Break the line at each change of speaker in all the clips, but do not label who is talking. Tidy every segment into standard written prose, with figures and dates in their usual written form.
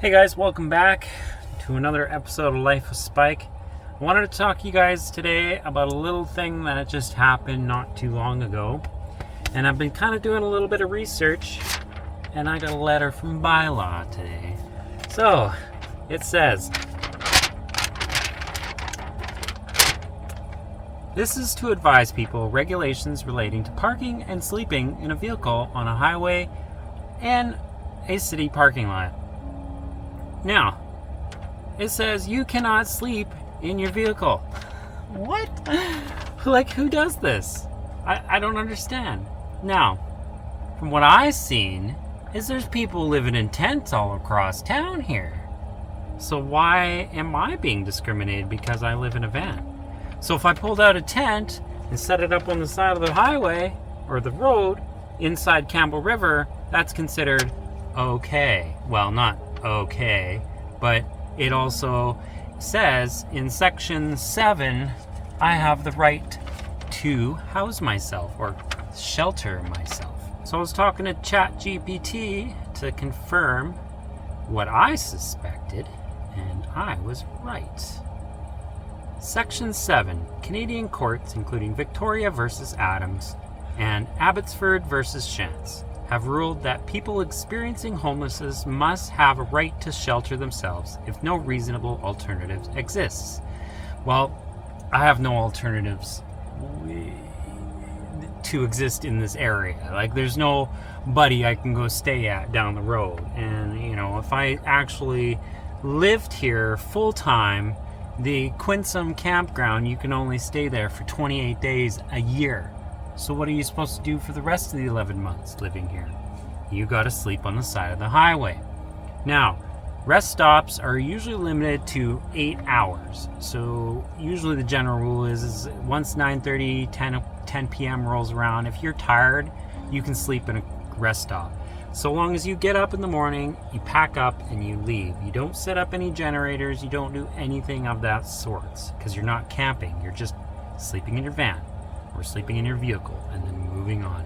Hey guys, welcome back to another episode of Life with Spike. I wanted to talk to you guys today about a little thing that just happened not too long ago. And I've been kind of doing a little bit of research, and I got a letter from Bylaw today. So, it says, this is to advise people regulations relating to parking and sleeping in a vehicle on a highway and a city parking lot. Now, it says you cannot sleep in your vehicle. What? Like, who does this? I don't understand. Now, from what I've seen, is there's people living in tents all across town here. So why am I being discriminated because I live in a van? So if I pulled out a tent and set it up on the side of the highway or the road inside Campbell River, that's considered okay. Well, not okay, but it also says in section 7 I have the right to house myself or shelter myself. So I was talking to ChatGPT to confirm what I suspected, and I was right. Section 7, Canadian courts including Victoria versus Adams and Abbotsford versus Shantz have ruled that people experiencing homelessness must have a right to shelter themselves if no reasonable alternatives exists. Well, I have no alternatives to exist in this area. Like, there's nobody I can go stay at down the road. And, you know, if I actually lived here full time, the Quinsam campground, you can only stay there for 28 days a year. So what are you supposed to do for the rest of the 11 months living here? You gotta sleep on the side of the highway. Now, rest stops are usually limited to 8 hours. So usually the general rule is once 9:30, 10 p.m. rolls around, if you're tired, you can sleep in a rest stop. So long as you get up in the morning, you pack up and you leave. You don't set up any generators, you don't do anything of that sort, because you're not camping, you're just sleeping in your van or sleeping in your vehicle and then moving on.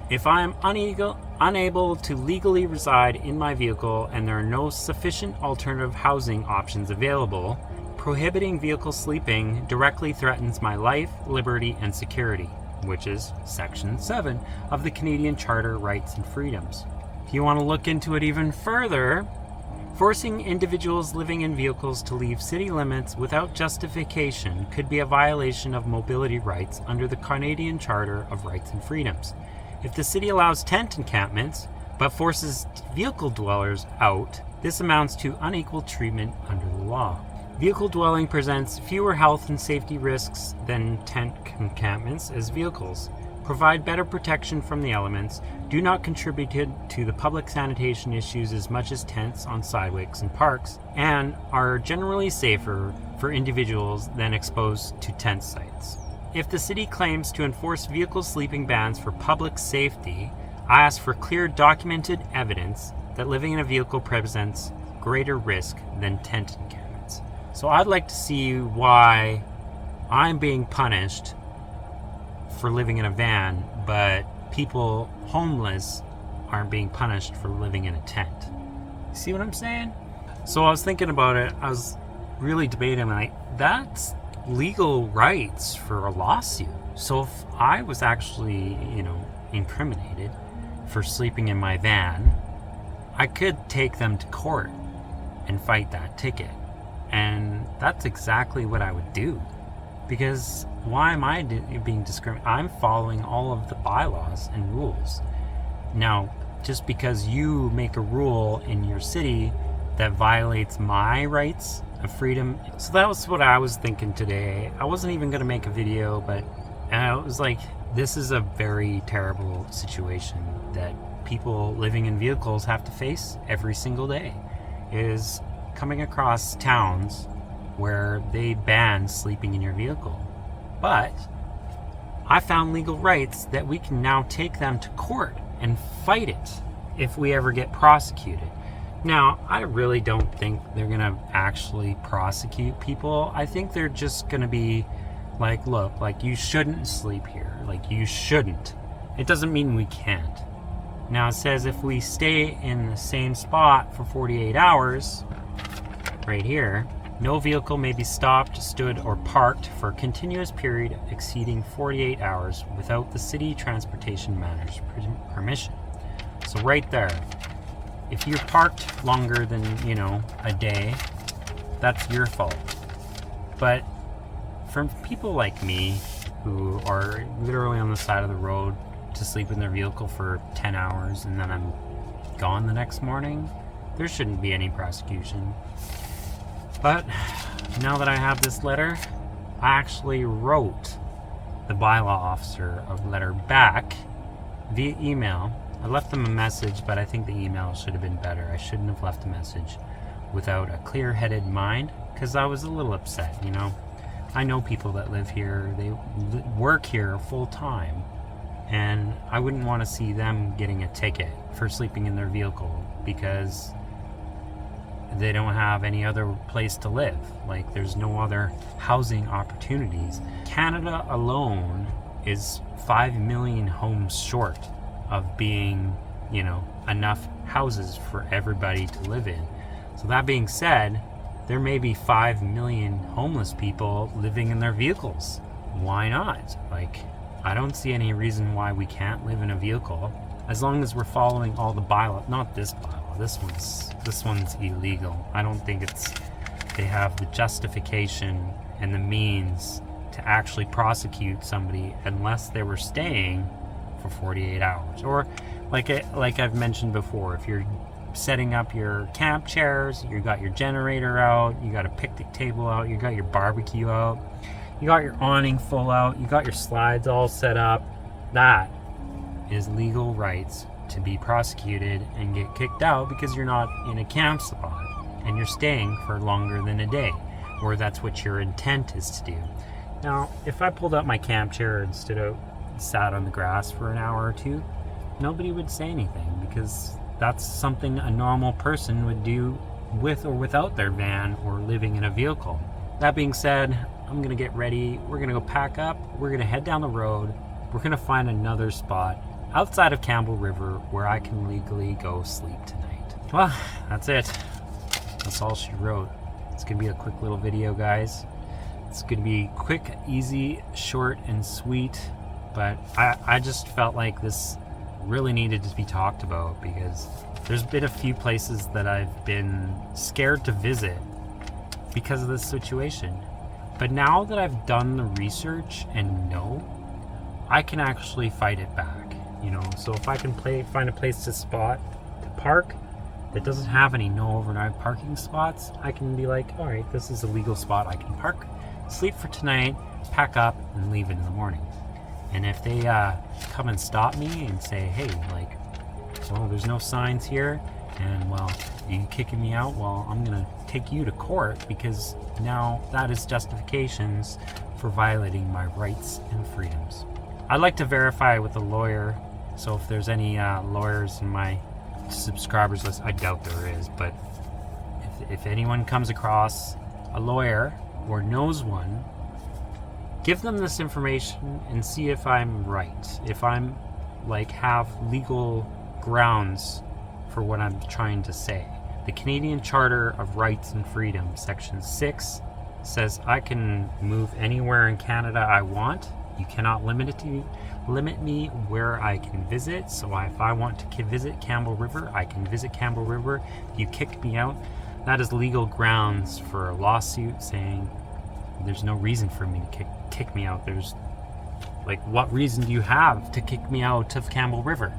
If I am unable to legally reside in my vehicle and there are no sufficient alternative housing options available, prohibiting vehicle sleeping directly threatens my life, liberty, and security, which is Section 7 of the Canadian Charter Rights and Freedoms. If you want to look into it even further, forcing individuals living in vehicles to leave city limits without justification could be a violation of mobility rights under the Canadian Charter of Rights and Freedoms. If the city allows tent encampments but forces vehicle dwellers out, this amounts to unequal treatment under the law. Vehicle dwelling presents fewer health and safety risks than tent encampments as vehicles provide better protection from the elements, do not contribute to the public sanitation issues as much as tents on sidewalks and parks, and are generally safer for individuals than exposed to tent sites. If the city claims to enforce vehicle sleeping bans for public safety, I ask for clear documented evidence that living in a vehicle presents greater risk than tent encampments. So I'd like to see why I'm being punished for living in a van, but people homeless aren't being punished for living in a tent. See what I'm saying? So I was thinking about it. I was really debating, like, that's legal rights for a lawsuit. So if I was actually, incriminated for sleeping in my van, I could take them to court and fight that ticket. And that's exactly what I would do. Because why am I being discriminated? I'm following all of the bylaws and rules. Now, just because you make a rule in your city that violates my rights of freedom. So that was what I was thinking today. I wasn't even going to make a video, but it was like, this is a very terrible situation that people living in vehicles have to face every single day, is coming across towns where they ban sleeping in your vehicle. But I found legal rights that we can now take them to court and fight it if we ever get prosecuted. Now, I really don't think they're gonna actually prosecute people. I think they're just gonna be like, look, like, you shouldn't sleep here. Like, you shouldn't. It doesn't mean we can't. Now it says if we stay in the same spot for 48 hours, right here, no vehicle may be stopped, stood, or parked for a continuous period exceeding 48 hours without the city transportation manager's permission. So right there, if you're parked longer than, a day, that's your fault. But from people like me who are literally on the side of the road to sleep in their vehicle for 10 hours and then I'm gone the next morning, there shouldn't be any prosecution. But now that I have this letter, I actually wrote the bylaw officer a letter back via email. I left them a message, but I think the email should have been better. I shouldn't have left a message without a clear-headed mind, because I was a little upset, I know people that live here, they work here full-time, and I wouldn't want to see them getting a ticket for sleeping in their vehicle because they don't have any other place to live. Like, there's no other housing opportunities. Canada alone is 5 million homes short of being, enough houses for everybody to live in. So that being said, there may be 5 million homeless people living in their vehicles. Why not? I don't see any reason why we can't live in a vehicle as long as we're following all the bylaw. Not this bylaw. This one's illegal. I don't think they have the justification and the means to actually prosecute somebody unless they were staying for 48 hours. Or like I've mentioned before, if you're setting up your camp chairs, you got your generator out, you got a picnic table out, you got your barbecue out, you got your awning full out, you got your slides all set up, that is legal rights to be prosecuted and get kicked out because you're not in a camp spot and you're staying for longer than a day, or that's what your intent is to do. Now, if I pulled out my camp chair and sat on the grass for an hour or two, nobody would say anything because that's something a normal person would do with or without their van or living in a vehicle. That being said, I'm going to get ready. We're going to go pack up. We're going to head down the road. We're going to find another spot outside of Campbell River where I can legally go sleep tonight. Well, that's it. That's all she wrote. It's going to be a quick little video, guys. It's going to be quick, easy, short, and sweet. But I just felt like this really needed to be talked about because there's been a few places that I've been scared to visit because of this situation. But now that I've done the research and know, I can actually fight it back. So if I can find a place to park that doesn't have any no overnight parking spots, I can be like, all right, this is a legal spot I can park, sleep for tonight, pack up, and leave in the morning. And if they come and stop me and say, hey, well, there's no signs here, and, well, you kicking me out, well, I'm going to take you to court because now that is justifications for violating my rights and freedoms. I'd like to verify with a lawyer, so if there's any lawyers in my subscribers list, I doubt there is, but if anyone comes across a lawyer or knows one, give them this information and see if I'm right. If I'm have legal grounds for what I'm trying to say. The Canadian Charter of Rights and Freedom, Section 6, says I can move anywhere in Canada I want. You cannot limit me where I can visit. So if I want to visit Campbell River, I can visit Campbell River. If you kick me out, that is legal grounds for a lawsuit saying there's no reason for me to kick me out. There's what reason do you have to kick me out of Campbell River?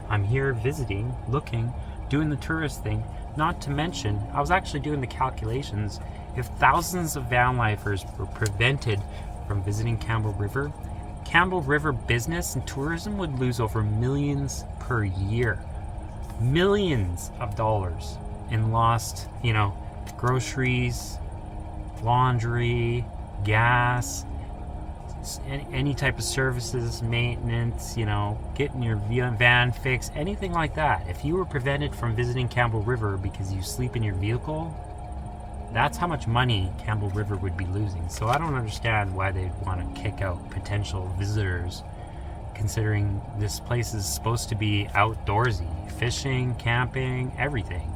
I'm here visiting, looking, doing the tourist thing. Not to mention, I was actually doing the calculations. If thousands of vanlifers were prevented from visiting Campbell River business and tourism would lose over millions per year. Millions of dollars in lost, groceries, laundry, gas, any type of services, maintenance, getting your van fixed, anything like that. If you were prevented from visiting Campbell River because you sleep in your vehicle, that's how much money Campbell River would be losing. So I don't understand why they'd want to kick out potential visitors considering this place is supposed to be outdoorsy, fishing, camping, everything.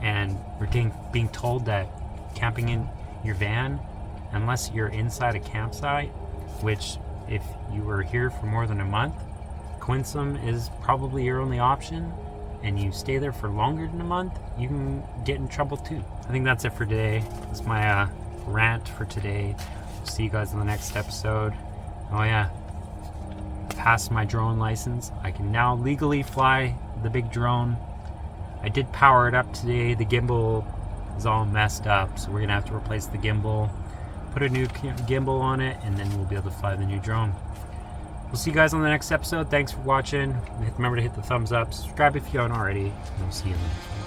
And we're being told that camping in your van, unless you're inside a campsite, which if you were here for more than a month, Quinsam is probably your only option, and you stay there for longer than a month, you can get in trouble too. I think that's it for today. That's my rant for today. See you guys in the next episode. Oh yeah, passed my drone license. I can now legally fly the big drone. I did power it up today. The gimbal is all messed up, so we're gonna have to replace the gimbal, put a new gimbal on it, and then we'll be able to fly the new drone. We'll see you guys on the next episode. Thanks for watching. Remember to hit the thumbs up, subscribe if you haven't already, and we'll see you in the next one.